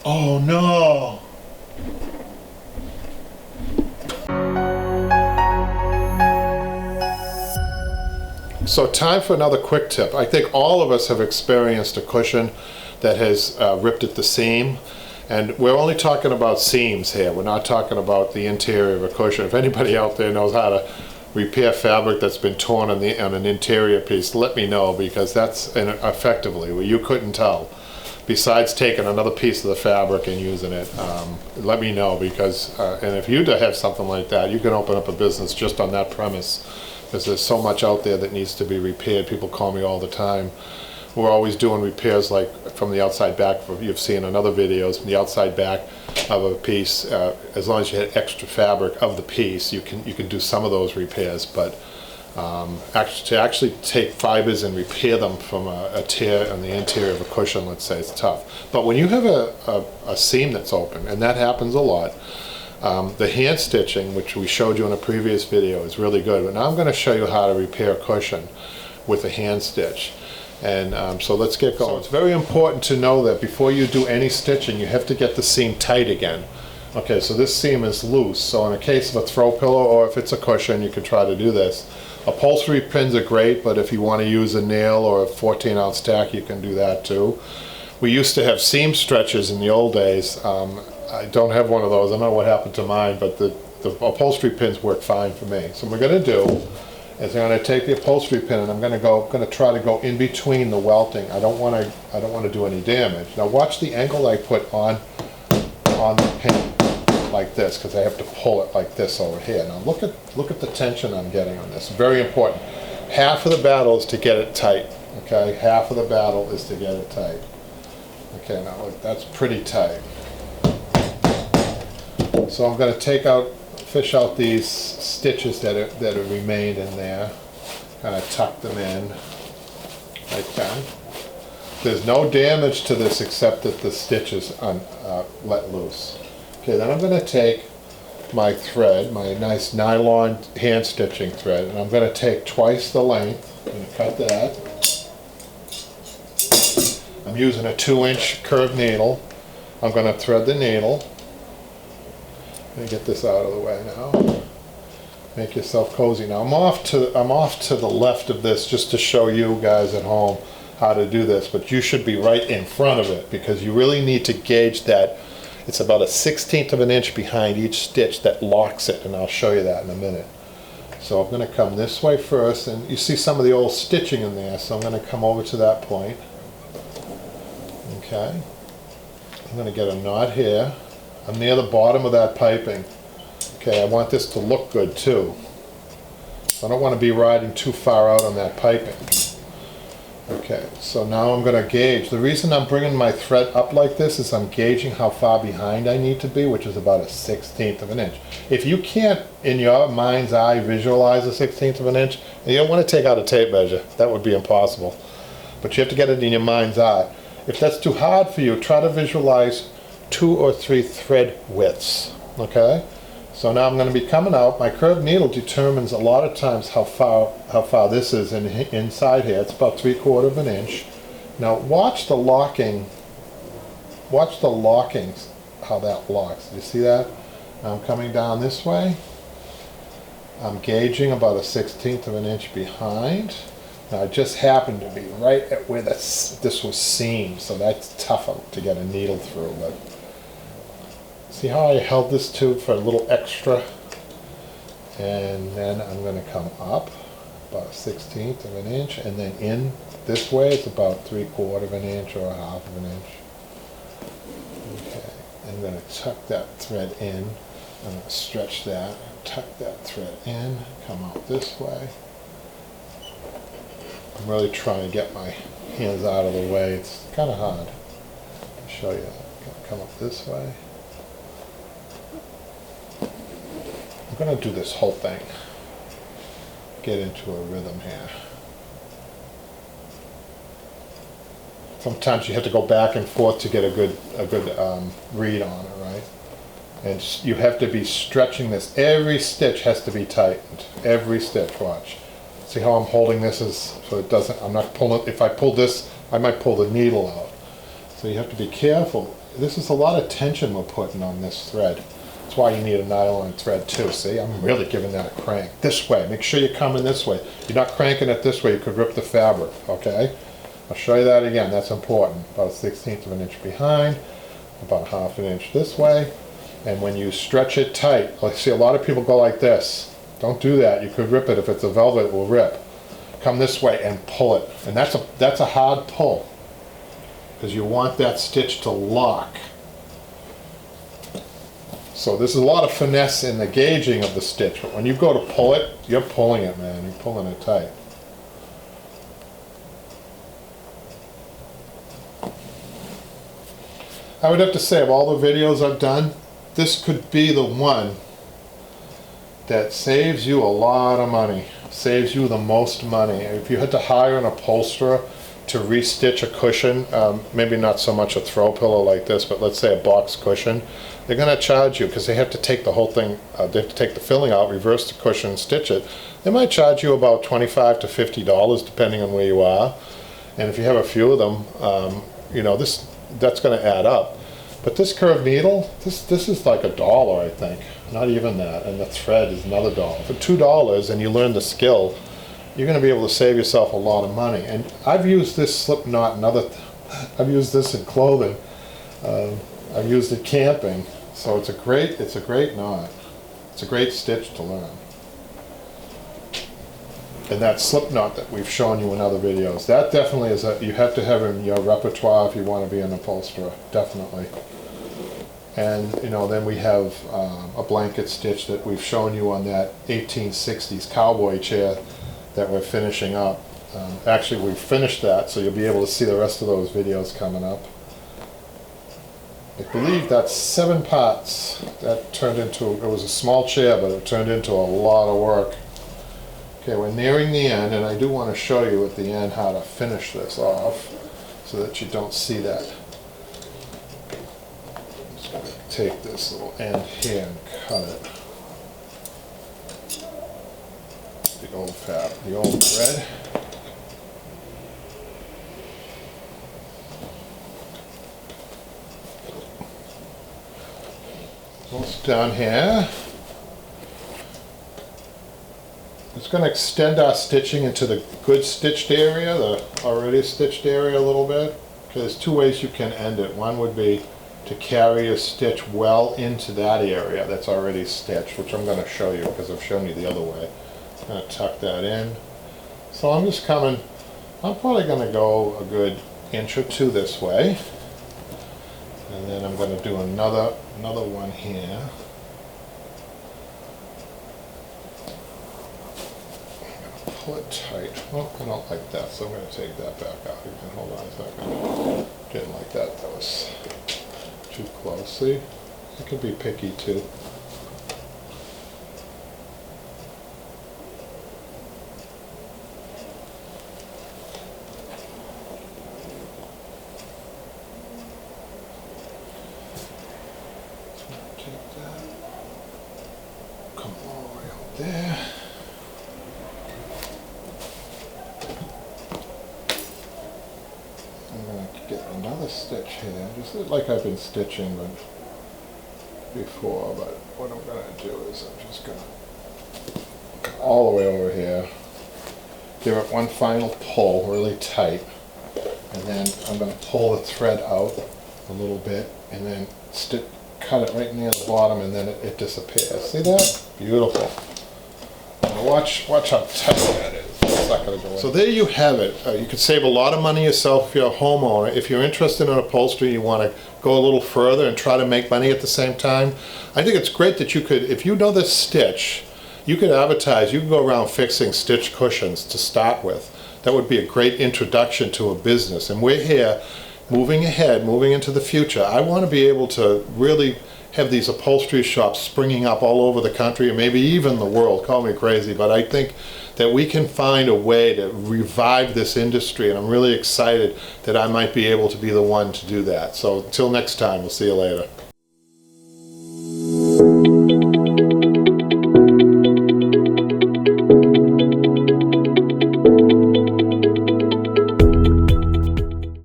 Oh no! So time for another quick tip. I think all of us have experienced a cushion that has ripped at the seam. And we're only talking about seams here. We're not talking about the interior of a cushion. If anybody out there knows how to repair fabric that's been torn on an interior piece, let me know, because that's effectively where you couldn't tell. Besides taking another piece of the fabric and using it, let me know, because and if you have something like that, you can open up a business just on that premise, because there's so much out there that needs to be repaired. People call me all the time. We're always doing repairs, like from the outside back. You've seen in other videos, from the outside back of a piece. As long as you had extra fabric of the piece, you can do some of those repairs. But to actually take fibers and repair them from a tear on the interior of a cushion, let's say, it's tough. But when you have a seam that's open, and that happens a lot, the hand stitching, which we showed you in a previous video, is really good. But now I'm going to show you how to repair a cushion with a hand stitch. And so let's get going. So it's very important to know that before you do any stitching, you have to get the seam tight again. Okay, so this seam is loose. So in a case of a throw pillow, or if it's a cushion, you can try to do this. Upholstery pins are great, but if you want to use a nail or a 14-ounce tack, you can do that too. We used to have seam stretchers in the old days. I don't have one of those. I don't know what happened to mine, but the upholstery pins work fine for me. So what we're going to do is I'm going to take the upholstery pin and I'm going to try to go in between the welting. I don't want to do any damage. Now watch the angle I put on the pin like this, because I have to pull it like this over here. Now look at the tension I'm getting on this. Very important. Half of the battle is to get it tight. Okay, half of the battle is to get it tight. Okay, now look, that's pretty tight. So I'm going to fish out these stitches that have remained in there, kind of tuck them in like that. There's no damage to this except that the stitches let loose. Okay, then I'm going to take my thread, my nice nylon hand stitching thread, and I'm going to take twice the length. I'm going to cut that. I'm using a 2-inch curved needle. I'm going to thread the needle. Let me get this out of the way now. Make yourself cozy. Now I'm off to the left of this just to show you guys at home how to do this, but you should be right in front of it, because you really need to gauge that. It's about 1/16 of an inch behind each stitch that locks it, and I'll show you that in a minute. So I'm going to come this way first, and you see some of the old stitching in there, so I'm going to come over to that point. Okay. I'm going to get a knot here. I'm near the bottom of that piping. Okay, I want this to look good too. I don't want to be riding too far out on that piping. Okay, so now I'm going to gauge. The reason I'm bringing my thread up like this is I'm gauging how far behind I need to be, which is about 1/16 of an inch. If you can't, in your mind's eye, visualize 1/16 of an inch, you don't want to take out a tape measure. That would be impossible. But you have to get it in your mind's eye. If that's too hard for you, try to visualize 2 or 3 thread widths. Okay? So now I'm going to be coming out. My curved needle determines a lot of times how far this is inside here. It's about 3/4 of an inch. Now watch the locking. Watch the lockings, how that locks. You see that? Now I'm coming down this way. I'm gauging about 1/16 of an inch behind. Now I just happened to be right at where this was seamed, so that's tough to get a needle through. But see how I held this tube for a little extra? And then I'm going to come up about 1/16 of an inch, and then in this way it's about 3/4 of an inch or 1/2 of an inch. Okay, I'm going to tuck that thread in. I'm going to stretch that, tuck that thread in, come out this way. I'm really trying to get my hands out of the way. It's kind of hard to show you. Come up this way. I'm going to do this whole thing. Get into a rhythm here. Sometimes you have to go back and forth to get a good read on it, right? And you have to be stretching this. Every stitch has to be tightened. Every stitch. Watch. See how I'm holding this so it doesn't. I'm not pulling. If I pull this, I might pull the needle out. So you have to be careful. this is a lot of tension we're putting on this thread. That's why you need a nylon thread too. See, I'm really giving that a crank. This way, make sure you're coming this way. You're not cranking it this way, you could rip the fabric, okay? I'll show you that again, that's important. About 1/16 of an inch behind, about 1/2 inch this way. And when you stretch it tight, like see a lot of people go like this. Don't do that, you could rip it. If it's a velvet, it will rip. Come this way and pull it. And that's a hard pull, because you want that stitch to lock. So there's a lot of finesse in the gauging of the stitch, but when you go to pull it, you're pulling it, man. You're pulling it tight. I would have to say, of all the videos I've done, this could be the one that saves you a lot of money, saves you the most money. If you had to hire an upholsterer to restitch a cushion, maybe not so much a throw pillow like this, but let's say a box cushion, they're going to charge you, because they have to take the whole thing, they have to take the filling out, reverse the cushion, stitch it. They might charge you about $25 to $50 depending on where you are. And if you have a few of them, you know, that's going to add up. But this curved needle, this is like $1, I think, not even that, and the thread is another $1. For $2 and you learn the skill, you're going to be able to save yourself a lot of money. And I've used this slip knot and I've used this in clothing. I've used it camping, so it's a great knot. It's a great stitch to learn. And that slip knot that we've shown you in other videos, that definitely is you have to have in your repertoire if you want to be an upholsterer, definitely. And you know, then we have a blanket stitch that we've shown you on that 1860s cowboy chair that we're finishing up. Actually, we've finished that, so you'll be able to see the rest of those videos coming up. I believe that's 7 parts. That turned into, it was a small chair, but it turned into a lot of work. Okay, we're nearing the end, and I do want to show you at the end how to finish this off so that you don't see that. I'm just going to take this little end here and cut it. The old thread. Almost down here. It's going to extend our stitching into the good stitched area, the already stitched area a little bit. Okay, there's 2 ways you can end it. One would be to carry a stitch well into that area that's already stitched, which I'm going to show you because I've shown you the other way. I'm going to tuck that in. So I'm just coming, I'm probably going to go a good inch or 2 this way. And then I'm going to do another one here. Pull it tight. Oh, I don't like that, so I'm going to take that back out. You can hold on a second. Didn't like that. That was too close. See? It can be picky too. Take that. Come all the way up there. Get another stitch here, just like I've been stitching before, but what I'm going to do is I'm just going to come all the way over here, give it one final pull really tight, and then I'm going to pull the thread out a little bit and then cut it right near the bottom, and then it disappears. See that? Beautiful. Now watch how tight that is. So there you have it. You could save a lot of money yourself if you're a homeowner. If you're interested in upholstery, you want to go a little further and try to make money at the same time, I think it's great that you could, if you know this stitch, you could advertise, you can go around fixing stitch cushions to start with. That would be a great introduction to a business. And we're here, moving ahead, moving into the future. I want to be able to really have these upholstery shops springing up all over the country and maybe even the world. Call me crazy, but I think that we can find a way to revive this industry, and I'm really excited that I might be able to be the one to do that. So until next time, we'll see you later.